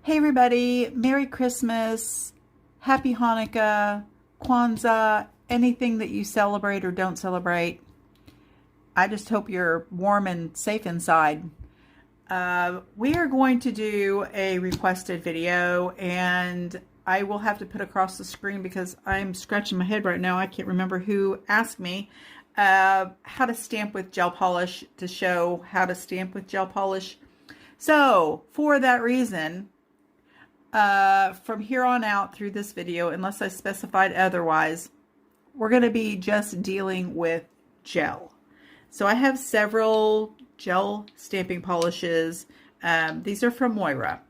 Hey everybody, Merry Christmas, Happy Hanukkah, Kwanzaa, anything that you celebrate or don't celebrate. I just hope you're warm and safe inside. We are going to do a requested video, and I will have to put across the screen because I'm scratching my head right now. I can't remember who asked me how to stamp with gel polish, to show how to stamp with gel polish. So for that reason, from here on out through this video, unless I specified otherwise, we're going to be just dealing with gel. So I have several gel stamping polishes. These are from Moira.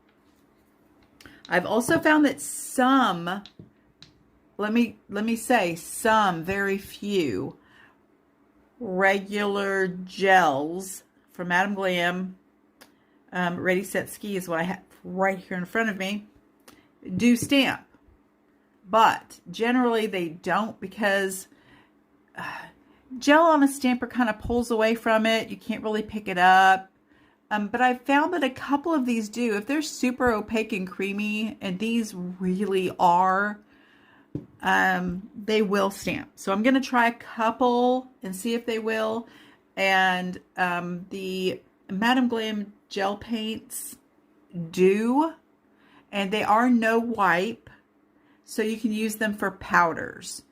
I've also found that some, let me say, some very few regular gels from Madam Glam, Ready Set Ski is what I have right here in front of me, do stamp, but generally they don't, because gel on a stamper kind of pulls away from it. You can't really pick it up. But I found that a couple of these do. If they're super opaque and creamy, and these really are, they will stamp. So I'm going to try a couple and see if they will. And the Madam Glam gel paints do, and they are no wipe, so you can use them for powders.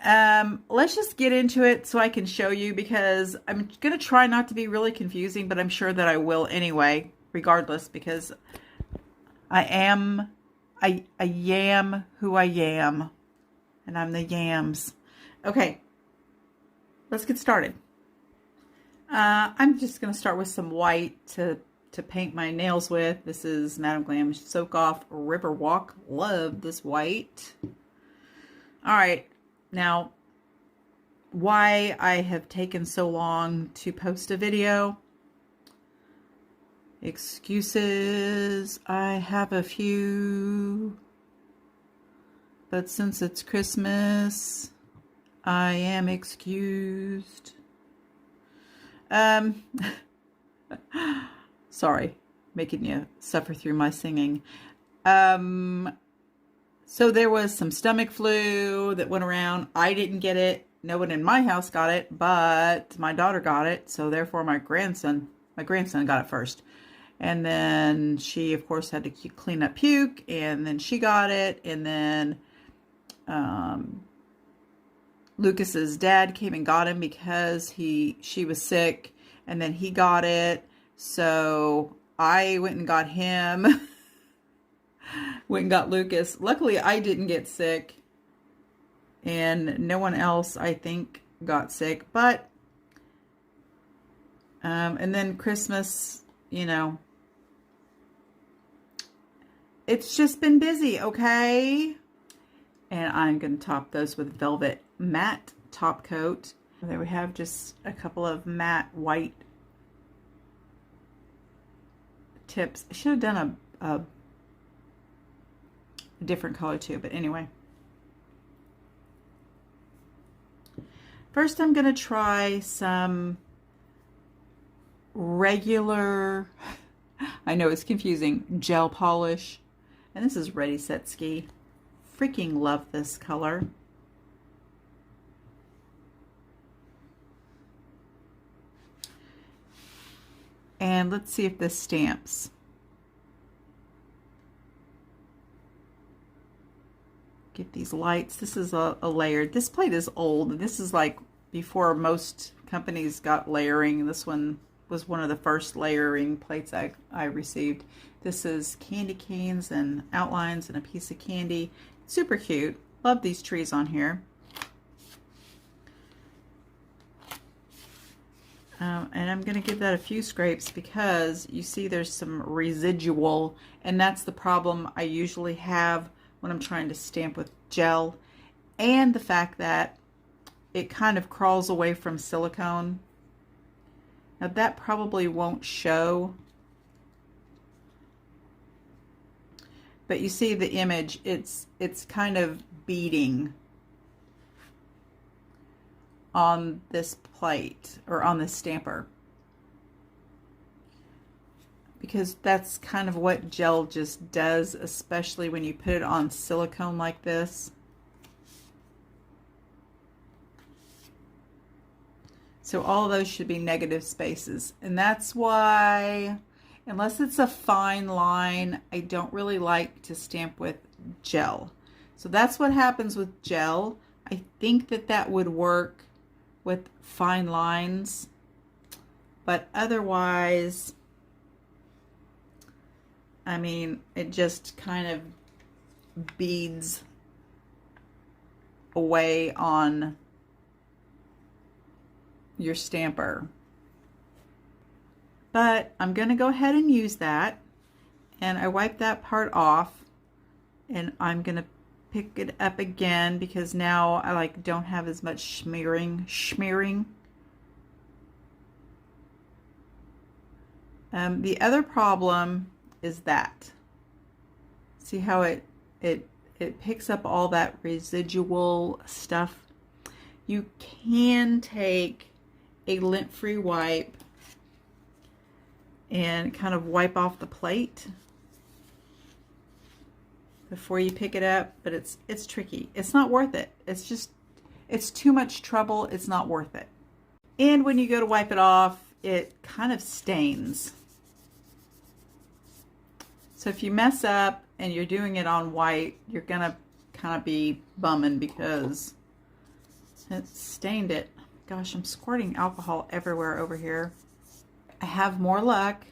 Let's just get into it so I can show you, because I'm going to try not to be really confusing, but I'm sure that I will anyway, regardless, because I am who I am, and I'm the yams. Okay, let's get started. I'm just going to start with some white to paint my nails with. This is Madam Glam Soak Off River Walk. Love this white. All right, now why I have taken so long to post a video. Excuses, I have a few, but since it's Christmas, I am excused. Sorry, making you suffer through my singing. So there was some stomach flu that went around. I didn't get it. No one in my house got it, but my daughter got it. So therefore my grandson got it first. And then she, of course, had to clean up puke, and then she got it. And then Lucas's dad came and got him because she was sick, and then he got it. So I went and got him, went and got Lucas. Luckily, I didn't get sick, and no one else, I think, got sick. But, and then Christmas, you know, it's just been busy, okay? And I'm going to top those with Velvet Matte Top Coat. There we have just a couple of matte white tips. I should have done a different color too, but anyway. First, I'm going to try some regular, I know it's confusing, gel polish. And this is Ready Set Ski. Freaking love this color. And let's see if this stamps. Get these lights. This is a layered. This plate is old. This is like before most companies got layering. This one was one of the first layering plates I received. This is candy canes and outlines and a piece of candy. Super cute. Love these trees on here. And I'm going to give that a few scrapes because you see there's some residual, and that's the problem I usually have when I'm trying to stamp with gel, and the fact that it kind of crawls away from silicone. Now that probably won't show, but you see the image, it's kind of beading on this plate or on this stamper. because that's kind of what gel just does, especially when you put it on silicone like this. So all of those should be negative spaces. And that's why, unless it's a fine line, I don't really like to stamp with gel. So that's what happens with gel. I think that that would work with fine lines, but otherwise, I mean, it just kind of beads away on your stamper. But I'm going to go ahead and use that, and I wipe that part off, and I'm going to pick it up again because now I don't have as much smearing. The other problem is that, see how it picks up all that residual stuff. You can take a lint-free wipe and kind of wipe off the plate before you pick it up, but it's tricky. It's not worth it. It's too much trouble. It's not worth it. And when you go to wipe it off, it kind of stains. So if you mess up and you're doing it on white, you're gonna kind of be bumming because it stained it. Gosh, I'm squirting alcohol everywhere over here. I have more luck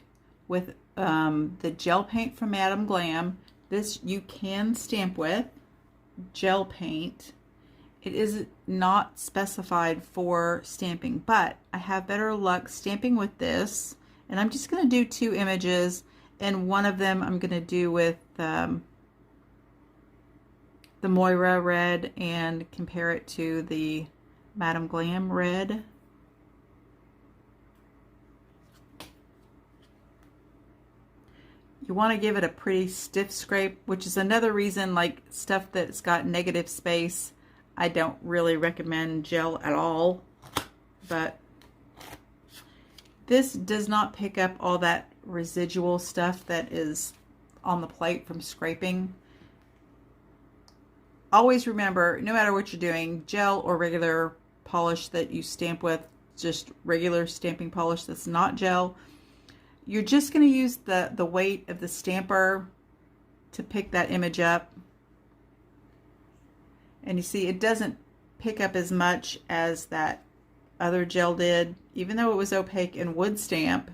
with the gel paint from Madam Glam. This you can stamp with gel paint. It is not specified for stamping, but I have better luck stamping with this. And I'm just going to do 2 images, and one of them I'm going to do with the Moira red and compare it to the Madam Glam red. You want to give it a pretty stiff scrape, which is another reason, like stuff that's got negative space, I don't really recommend gel at all. But this does not pick up all that residual stuff that is on the plate from scraping. Always remember, no matter what you're doing, gel or regular polish that you stamp with, just regular stamping polish that's not gel, you're just going to use the weight of the stamper to pick that image up. And you see, it doesn't pick up as much as that other gel did, even though it was opaque and would stamp.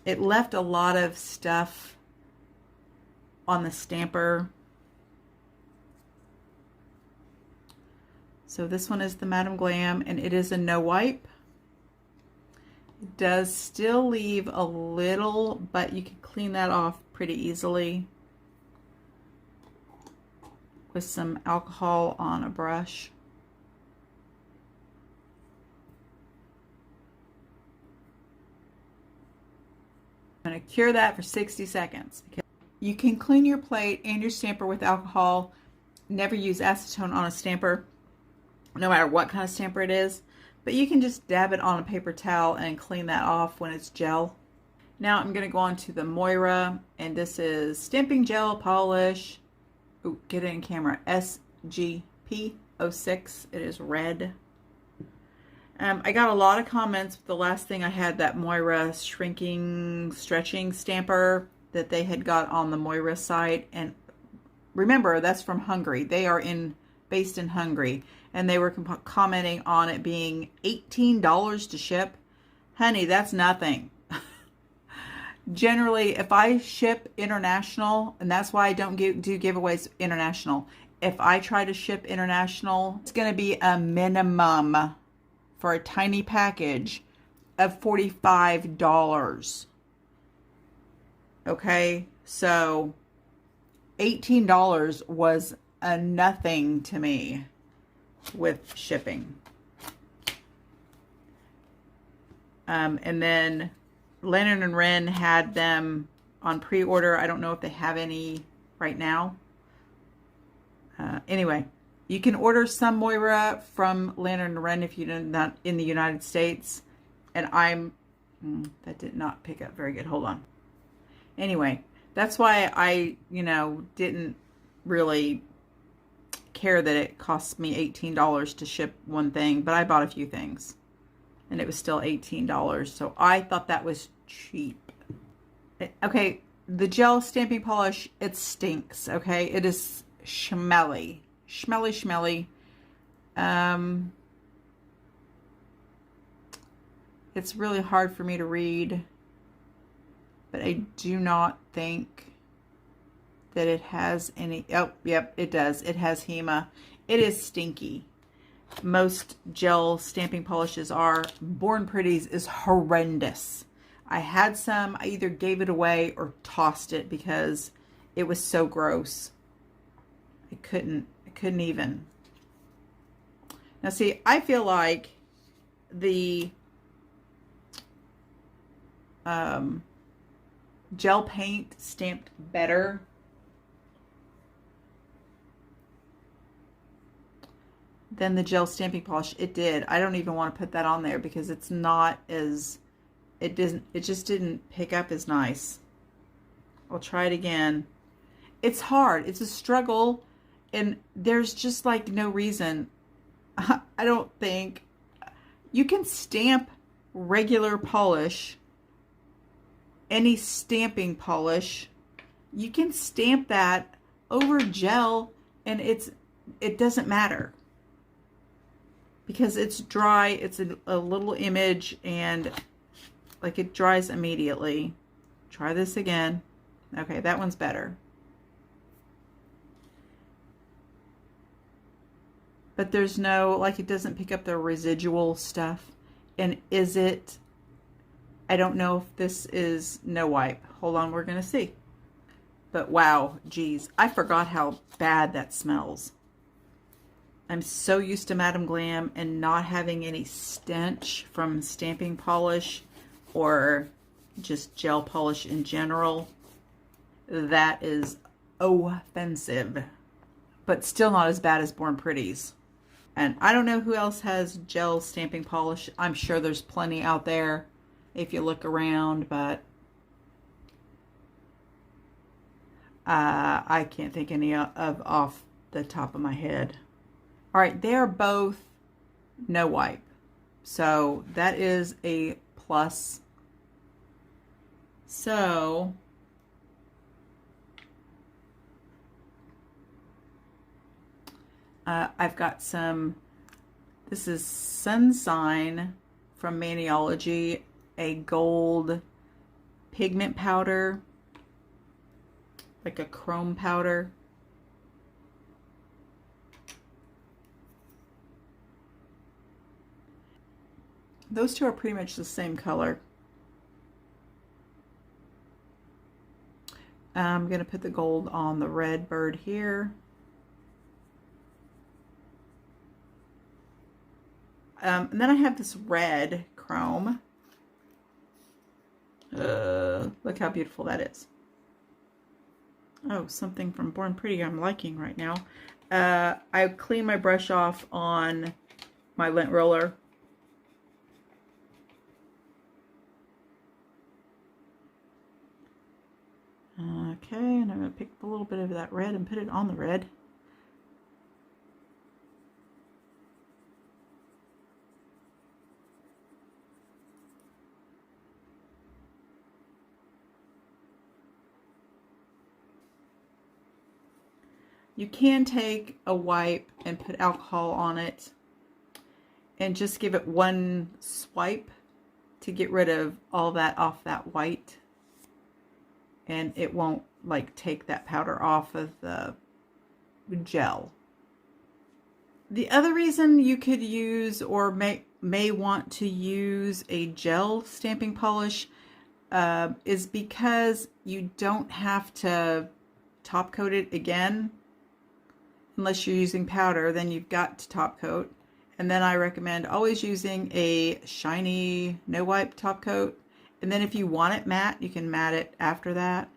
It left a lot of stuff on the stamper. So this one is the Madam Glam, and it is a no wipe. It does still leave a little, but you can clean that off pretty easily with some alcohol on a brush. I'm going to cure that for 60 seconds. You can clean your plate and your stamper with alcohol. Never use acetone on a stamper, no matter what kind of stamper it is. But you can just dab it on a paper towel and clean that off when it's gel. Now I'm going to go on to the Moira, and this is Stamping Gel Polish. Ooh, get it in camera. SGP06. It is red. I got a lot of comments with the last thing I had, that Moira shrinking, stretching stamper that they had got on the Moira site. And remember, that's from Hungary. They are based in Hungary. And they were commenting on it being $18 to ship. Honey, that's nothing. Generally, if I ship international, and that's why I don't do giveaways international. If I try to ship international, it's going to be a minimum for a tiny package of $45. Okay, so $18 was a nothing to me with shipping. And then Lantern and Wren had them on pre-order. I don't know if they have any right now. Anyway, you can order some Moira from Lantern and Wren if you're not in the United States. And that did not pick up very good. Hold on. Anyway, that's why I, didn't really care that it cost me $18 to ship one thing, but I bought a few things and it was still $18. So I thought that was cheap. Okay, the gel stamping polish, it stinks, okay? It is schmelly. Schmelly. It's really hard for me to read, but I do not think that it has any. Oh, yep, it does. It has HEMA. It is stinky. Most gel stamping polishes are. Born Pretty's is horrendous. I had some. I either gave it away or tossed it because it was so gross. I couldn't even. Now see, I feel like the gel paint stamped better than the gel stamping polish. It did. I don't even want to put that on there because it's not as, it just didn't pick up as nice. I'll try it again. It's hard. It's a struggle, and there's just like no reason. I don't think you can stamp regular polish, any stamping polish. You can stamp that over gel and it doesn't matter because it's dry. It's a little image and like it dries immediately. Try this again. Okay, that one's better. But there's no, like, it doesn't pick up the residual stuff. And is it, I don't know if this is no wipe. Hold on, we're going to see. But wow, geez, I forgot how bad that smells. I'm so used to Madam Glam and not having any stench from stamping polish or just gel polish in general. That is offensive. But still not as bad as Born Pretty's. And I don't know who else has gel stamping polish. I'm sure there's plenty out there if you look around, but I can't think any of off the top of my head. All right, they are both no wipe. So that is a plus. So I've got some, this is Sunshine from Maniology, a gold pigment powder, like a chrome powder. Those two are pretty much the same color. I'm going to put the gold on the red bird here. And then I have this red chrome. Look how beautiful that is. Oh, something from Born Pretty I'm liking right now. I clean my brush off on my lint roller. Okay, and I'm going to pick up a little bit of that red and put it on the red. You can take a wipe and put alcohol on it and just give it one swipe to get rid of all that off that white. And it won't like take that powder off of the gel. The other reason you could use or may want to use a gel stamping polish is because you don't have to top coat it again. Unless you're using powder, then you've got to top coat. And then I recommend always using a shiny no wipe top coat. And then if you want it matte, you can matte it after that.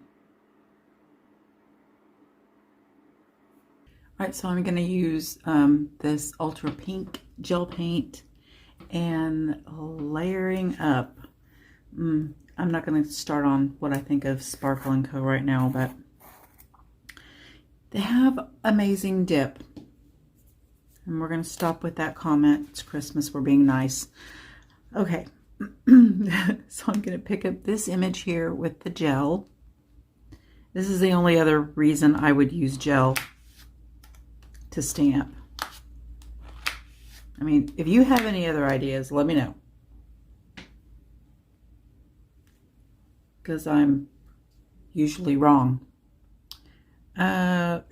All right, so I'm going to use this ultra pink gel paint. and layering up. I'm not going to start on what I think of Sparkle & Co. right now, but they have amazing dip. And we're going to stop with that comment. It's Christmas, we're being nice. Okay, so I'm going to pick up this image here with the gel. This is the only other reason I would use gel to stamp. I mean, if you have any other ideas, let me know. Because I'm usually wrong. And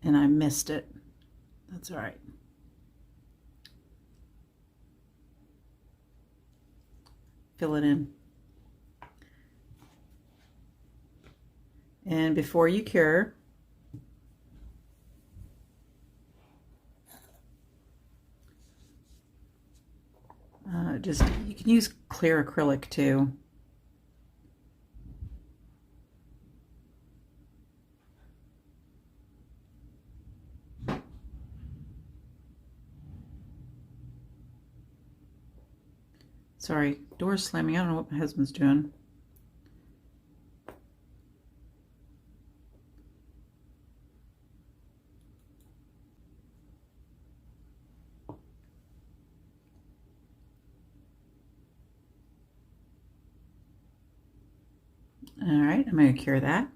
I missed it. That's all right. Fill it in. And before you cure, you can use clear acrylic too. Sorry, door's slamming. I don't know what my husband's doing. All right, I'm going to cure that.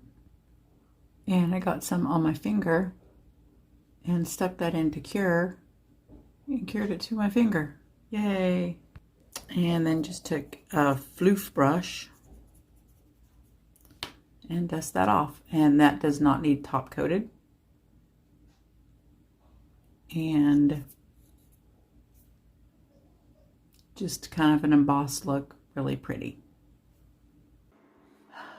And I got some on my finger and stuck that into cure and cured it to my finger. Yay! And then just took a floof brush and dust that off. And that does not need top coated. And just kind of an embossed look, really pretty.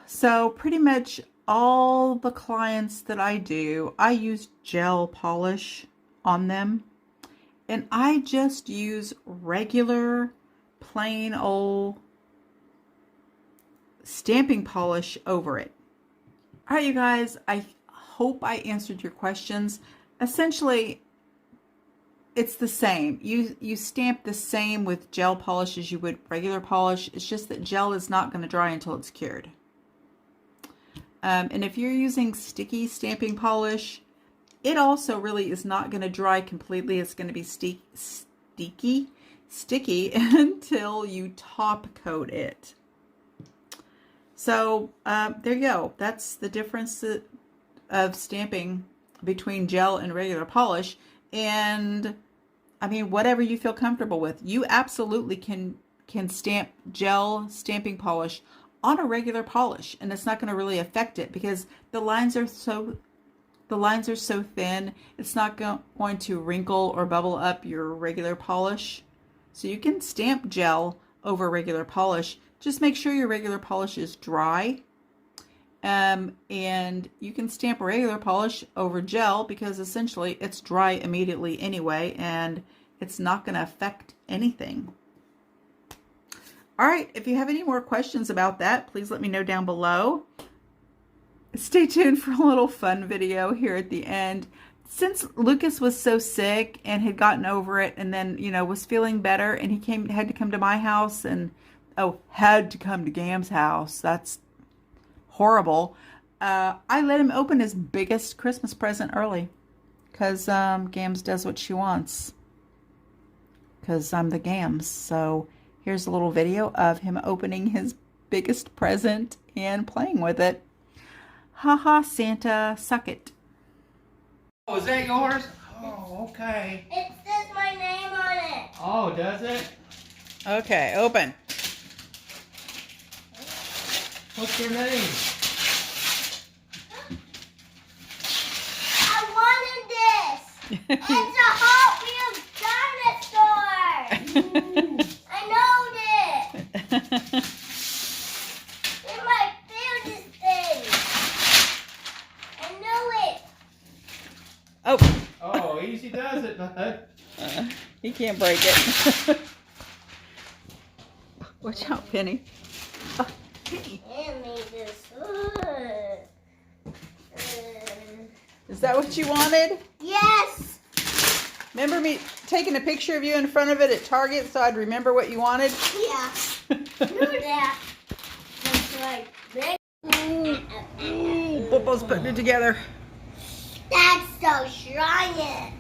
So pretty much all the clients that I do, I use gel polish on them. And I just use regular, plain old stamping polish over it. All right, you guys, I hope I answered your questions. Essentially, it's the same. You stamp the same with gel polish as you would regular polish. It's just that gel is not going to dry until it's cured. And if you're using sticky stamping polish, it also really is not going to dry completely. It's going to be sticky until you top coat it. So there you go. That's the difference of stamping between gel and regular polish. And I mean, whatever you feel comfortable with, you absolutely can stamp gel stamping polish on a regular polish, and it's not going to really affect it because the lines are so thin, it's not going to wrinkle or bubble up your regular polish. So you can stamp gel over regular polish. Just make sure your regular polish is dry. And you can stamp regular polish over gel because essentially it's dry immediately anyway, and it's not going to affect anything. All right, if you have any more questions about that, please let me know down below. Stay tuned for a little fun video here at the end. Since Lucas was so sick and had gotten over it and then, was feeling better, and he had to come to my house and, had to come to Gam's house. That's horrible. I let him open his biggest Christmas present early because Gams does what she wants because I'm the Gams. So here's a little video of him opening his biggest present and playing with it. Haha, Santa, suck it. Oh, is that yours? Oh, okay. It says my name on it. Oh, does it? Okay, open. What's your name? I wanted this. It's a Hot Wheels dinosaur. I know it. It's my favorite thing. I know it. Oh. Oh, easy does it, bud. He can't break it. Watch out, Penny. Oh, Penny. And made this. Is that what you wanted? Yes. Remember me taking a picture of you in front of it at Target so I'd remember what you wanted? Yeah. Do that. That's like big. Bobo's putting it together. That's so shiny.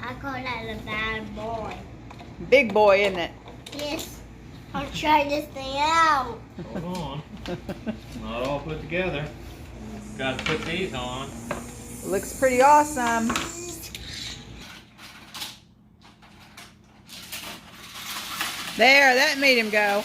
I call that a bad boy. Big boy, isn't it? Yes. I'll try this thing out. Hold on. It's not all put together. Got to put these on. Looks pretty awesome. There, that made him go.